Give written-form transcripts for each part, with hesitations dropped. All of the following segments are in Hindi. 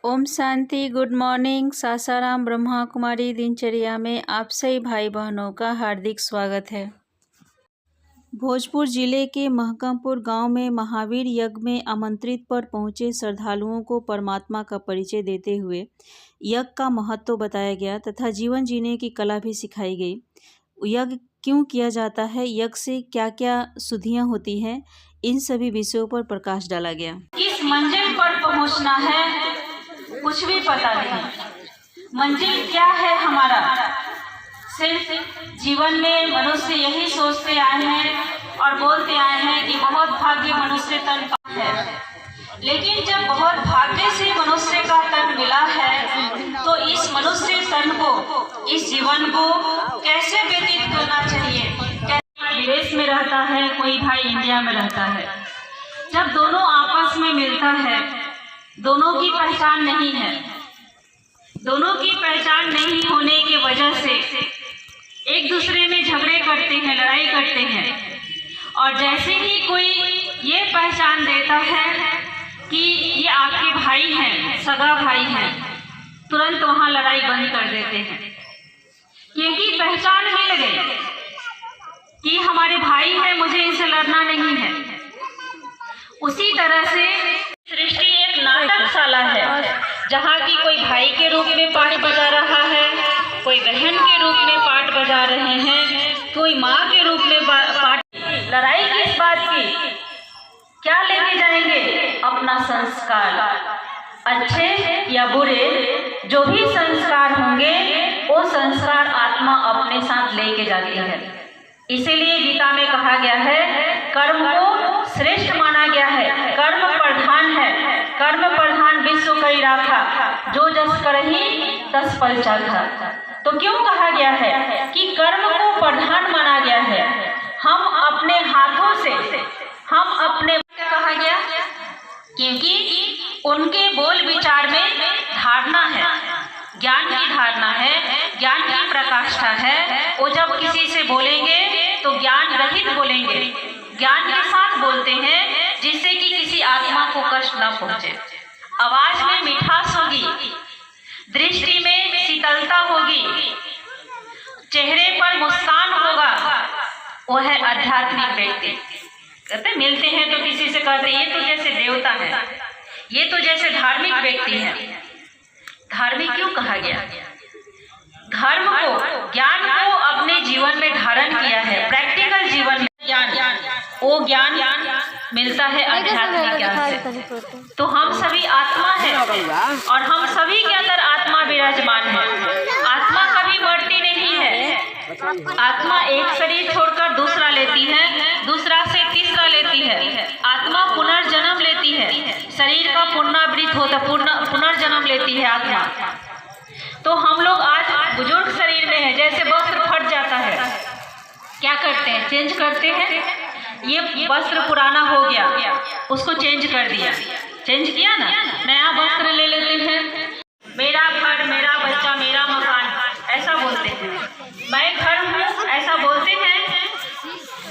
ओम शांति। Good morning. सासाराम ब्रह्मा कुमारी दिनचर्या में आप सभी भाई बहनों का हार्दिक स्वागत है। भोजपुर जिले के महकमपुर गांव में महावीर यज्ञ में आमंत्रित पर पहुंचे श्रद्धालुओं को परमात्मा का परिचय देते हुए यज्ञ का महत्व बताया गया तथा जीवन जीने की कला भी सिखाई गई। यज्ञ क्यों किया जाता है, यज्ञ से क्या क्या शुद्धियाँ होती हैं, इन सभी विषयों पर प्रकाश डाला गया। किस मंजिल पर पहुंचना है कुछ भी पता नहीं। मंजिल क्या है हमारा, सिर्फ जीवन में मनुष्य यही सोचते आए हैं और बोलते आए हैं कि बहुत भाग्य मनुष्य तन का है। लेकिन जब बहुत भाग्य से मनुष्य का तन मिला है तो इस मनुष्य तन को, इस जीवन को कैसे व्यतीत करना चाहिए। कोई विदेश में रहता है, कोई भाई इंडिया में रहता है। जब दोनों आपस में मिलता है, दोनों की पहचान नहीं है। दोनों की पहचान नहीं होने की वजह से एक दूसरे में झगड़े करते हैं, लड़ाई करते हैं। और जैसे ही कोई ये पहचान देता है कि ये आपके भाई हैं, सगा भाई हैं, तुरंत वहाँ लड़ाई बंद कर देते हैं, क्योंकि पहचान मिल गई कि हमारे भाई हैं, मुझे इनसे लड़ना नहीं है। उसी तरह से सृष्टि एक नाटकशाला है, जहाँ की कोई भाई के रूप में पाठ बजा रहा है, कोई बहन के रूप में पाठ बजा रहे हैं, कोई माँ के रूप में पाठ। लड़ाई किस बात की, क्या लेके जाएंगे? अपना संस्कार, अच्छे या बुरे जो भी संस्कार होंगे वो संस्कार आत्मा अपने साथ लेके जाती है। इसीलिए गीता में कहा गया है कर्म को श्रेष्ठ माना गया है, कर्म प्रधान है। कर्म प्रधान विश्व करी राखा, जो जस करही तस फल चाखा। तो क्यों कहा गया है कि कर्म को प्रधान माना गया है? हम अपने हाथों से, हम अपने कहा गया क्योंकि उनके बोल विचार में धारणा है, ज्ञान की धारणा है, ज्ञान की प्रकाष्ठा है। वो जब किसी से बोलेंगे तो ज्ञान रहित बोलेंगे, ज्ञान के साथ बोलते हैं, जिससे कि किसी आत्मा को कष्ट न पहुंचे। आवाज में मिठास होगी, दृष्टि में शीतलता होगी, चेहरे पर मुस्कान होगा। वो है आध्यात्मिक व्यक्ति। कहते मिलते हैं तो किसी से कहते ये तो जैसे देवता है, ये तो जैसे धार्मिक व्यक्ति है। धार्मिक क्यों कहा गया? धर्म को, ज्ञान को अपने जीवन में धारण किया है, प्रैक्टिकल जीवन में ज्ञान, वो ज्ञान मिलता है आध्यात्मिक ज्ञान से। तो हम सभी आत्मा हैं और हम सभी के अंदर आत्मा विराजमान है। आत्मा कभी मरती नहीं है। आत्मा एक शरीर छोड़कर दूसरा लेती है, दूसरा से तीसरा लेती है। आत्मा पुनर्जन्म लेती है, शरीर का पुनरावृत्त होता, पुनर्जन्म लेती है आत्मा। तो हम लोग आज बुजुर्ग शरीर में हैं, जैसे वस्त्र फट जाता है, क्या करते हैं? चेंज करते हैं। ये वस्त्र पुराना हो गया, उसको चेंज कर दिया, चेंज किया ना, नया वस्त्र ले लेते हैं। मेरा घर, मेरा बच्चा, मेरा मकान, ऐसा बोलते हैं। मैं घर हूँ, ऐसा बोलते हैं।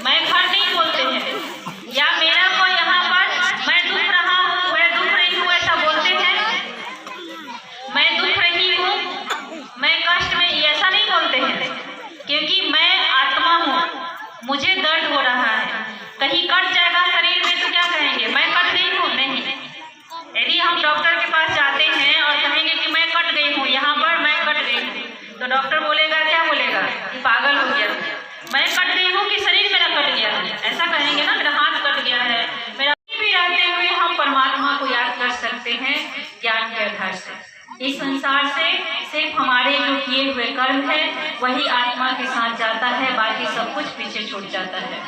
मैं घर नहीं बोलते हैं। या मेरा को यहाँ पर मैं दुख रहा हूँ, मैं दुख रही हूँ, ऐसा बोलते हैं। मैं दुख रही हूँ, मैं कष्ट में, ऐसा नहीं बोलते हैं, क्योंकि मैं आत्मा हूँ, मुझे दर्द हो रहा है। कहीं कट जाएगा शरीर में तो क्या कहेंगे? मैं कट गई हूँ? नहीं। यदि हम डॉक्टर के पास जाते हैं और कहेंगे कि मैं कट गई हूँ, यहाँ पर मैं कट गई हूँ, तो डॉक्टर बोलेगा, क्या बोलेगा? कि पागल हो गया। मैं कट गई हूँ कि शरीर मेरा कट गया है, ऐसा कहेंगे ना। मेरा हाथ कट गया है, मेरा भी रहते हुए हम परमात्मा को याद कर सकते हैं ज्ञान के आधार से। इस संसार से सिर्फ हमारे जो किए हुए कर्म है वही आत्मा के साथ जाता है, बाकी सब कुछ पीछे छूट जाता है,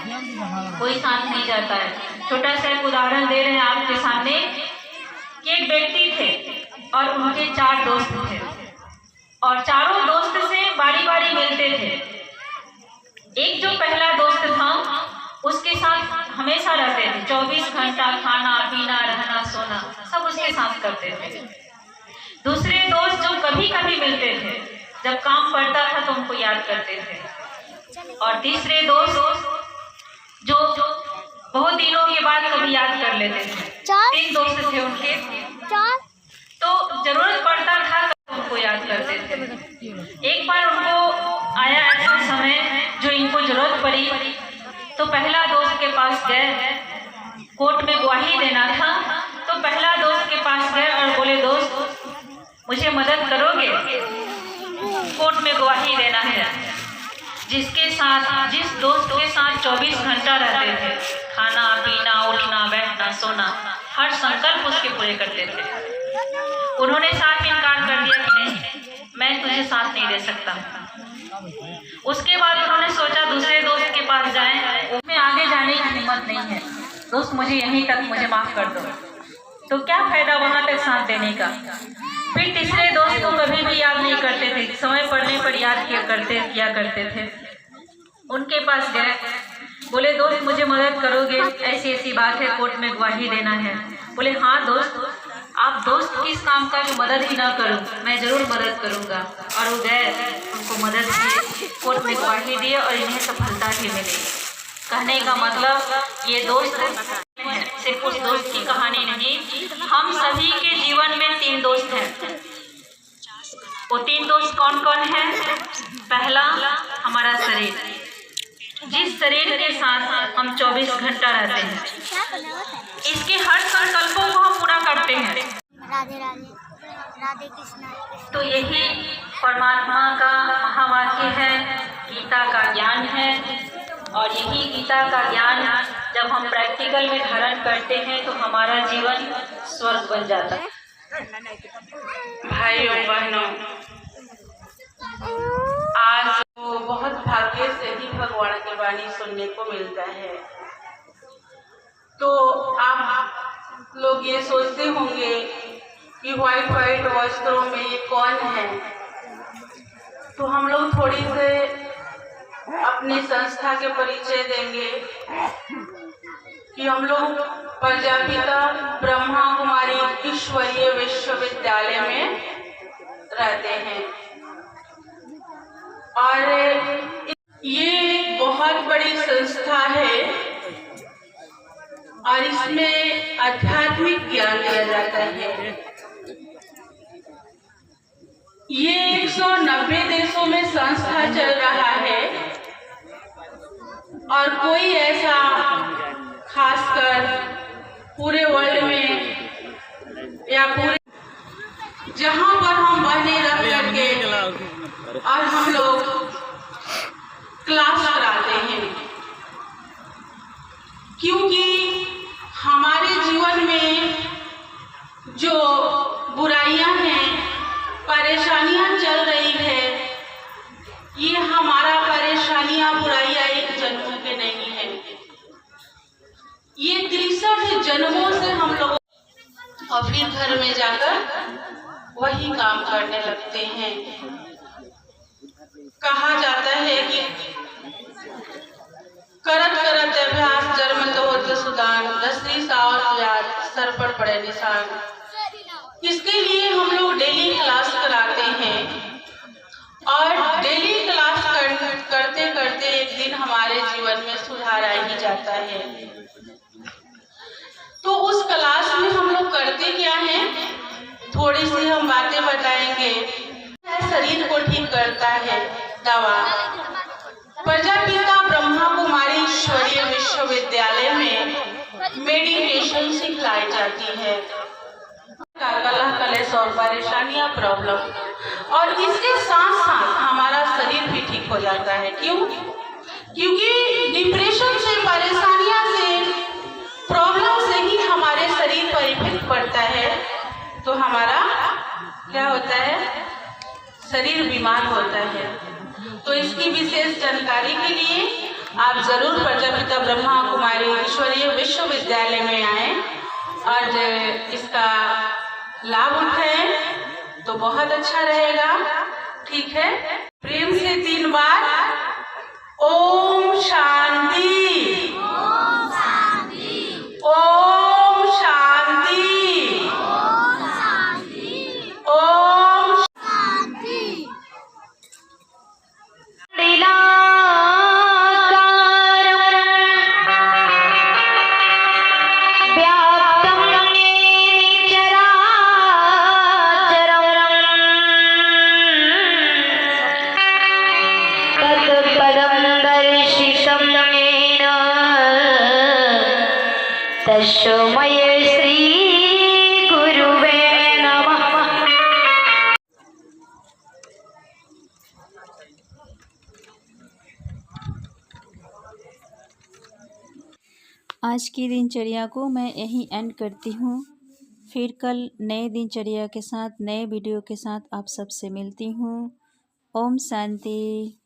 कोई साथ नहीं जाता है। छोटा सा एक उदाहरण दे रहे हैं आपके सामने कि एक व्यक्ति थे और उनके 4 दोस्त थे और चारों दोस्त से बारी बारी मिलते थे। एक जो पहला दोस्त था उसके साथ हमेशा रहते थे, 24 घंटा खाना पीना रहना सोना सब उसके साथ करते थे। दूसरे दोस्त जो कभी कभी मिलते थे, जब काम पड़ता था तो उनको याद करते थे। और तीसरे दोस्त जो बहुत दिनों के बाद कभी याद कर लेते थे। 3 दोस्त थे उनके, तो जरूरत पड़ता था तो उनको याद करते थे। एक बार उनको आया ऐसा समय जो इनको जरूरत पड़ी, तो पहला दोस्त के पास गए, कोर्ट में गवाही देना था। तो पहला दोस्त के पास गए और बोले, दोस्त मुझे मदद करोगे, कोर्ट में गवाही देना है। जिस दोस्त के साथ 24 घंटा रहते थे, खाना पीना उठना बैठना सोना हर संकल्प उसके पूरे करते थे, उन्होंने साथ इनकार कर दिया कि नहीं, मैं तुझे साथ नहीं दे सकता। उसके बाद उन्होंने सोचा दूसरे दोस्त के पास जाएं, उसमें आगे जाने की हिम्मत नहीं है, दोस्त मुझे यहीं तक, मुझे माफ कर दो। तो क्या फायदा वहां तक साथ देने का। फिर तीसरे दोस्त को कभी भी याद नहीं करते थे, समय पड़ने पर याद किया करते थे। उनके पास गए, बोले दोस्त मुझे मदद करोगे, ऐसी ऐसी बात है, कोर्ट में गवाही देना है। बोले हाँ दोस्त, आप दोस्त किस काम का जो मदद ही ना करूं, मैं जरूर मदद करूंगा। और वो गए, उनको मदद की, कोर्ट में गवाही दिए और इन्हें सफलता भी मिली। कहने का मतलब ये दोस्त सिर्फ उस दोस्त की कहानी नहीं, हम सभी के जीवन में 3 दोस्त हैं। वो 3 दोस्त कौन कौन हैं? पहला हमारा शरीर, जिस शरीर के साथ हम 24 घंटा रहते हैं, इसके हर संकल्पों को हम पूरा करते हैं। राधे राधे, राधे कृष्ण। तो यही परमात्मा का महावाक्य है, गीता का ज्ञान है। और यही गीता का ज्ञान जब हम प्रैक्टिकल में धारण करते हैं तो हमारा जीवन स्वर्ग बन जाता है। भाइयों बहनों, आज तो बहुत भाग्य से ही भगवान की वाणी सुनने को मिलता है। तो आप लोग ये सोचते होंगे कि व्हाइट वस्त्रों में ये कौन है। तो हम लोग थोड़ी से अपनी संस्था के परिचय देंगे कि हम लोग प्रजापिता ब्रह्मा कुमारी ईश्वरीय विश्वविद्यालय में रहते हैं। और ये बहुत बड़ी संस्था है और इसमें आध्यात्मिक ज्ञान दिया जाता है। ये 190 देशों में संस्था चल रहा है और कोई ऐसा खासकर पूरे वर्ल्ड में या पूरे जहां पर हम बहने रह करके और हम लोग क्लास कराते हैं, क्योंकि हमारे जीवन में जो बुराइयां हैं, परेशानियां चल रही है, ये हमारा परेशानियां बुराइयां एक जन्म के नहीं है, ये 63 जन्मों से हम लोग और फिर घर में जाकर वही काम करने लगते हैं। कहा जाता है कि करत करत अभ्यास जन्म लोहत सुदान, दसरी सावर याद सर पर पड़े निशान। इसके लिए हम लोग डेली क्लास कराते हैं और डेली क्लास करते करते एक दिन हमारे जीवन में सुधार आ ही जाता है। तो उस क्लास में हम लोग करते क्या है, थोड़ी सी हम बातें बताएंगे। शरीर को ठीक करता है दवा। प्रजापिता ब्रह्मा कुमारी ईश्वरीय विश्वविद्यालय में मेडिटेशन सिखलाई जाती है। कलह कलेश और परेशानियां प्रॉब्लम, और इसके साथ साथ हमारा शरीर भी ठीक हो जाता है। क्यों? क्योंकि डिप्रेशन से, परेशानियां से, प्रॉब्लम से ही हमारे शरीर पर इफेक्ट पड़ता है, तो हमारा क्या होता है, शरीर बीमार होता है। तो इसकी विशेष जानकारी के लिए आप जरूर प्रजापिता ब्रह्मा कुमारी ईश्वरीय विश्वविद्यालय में आए और इसका लाभ उठाएं तो बहुत अच्छा रहेगा। ठीक है, प्रेम से 3 बार ओम शांति, ओम शांति, ओम शांति, ओम शांति। तस्मै श्री गुरुवे नमः। आज की दिनचर्या को मैं यहीं एंड करती हूँ। फिर कल नए दिनचर्या के साथ, नए वीडियो के साथ आप सबसे मिलती हूँ। ओम शांति।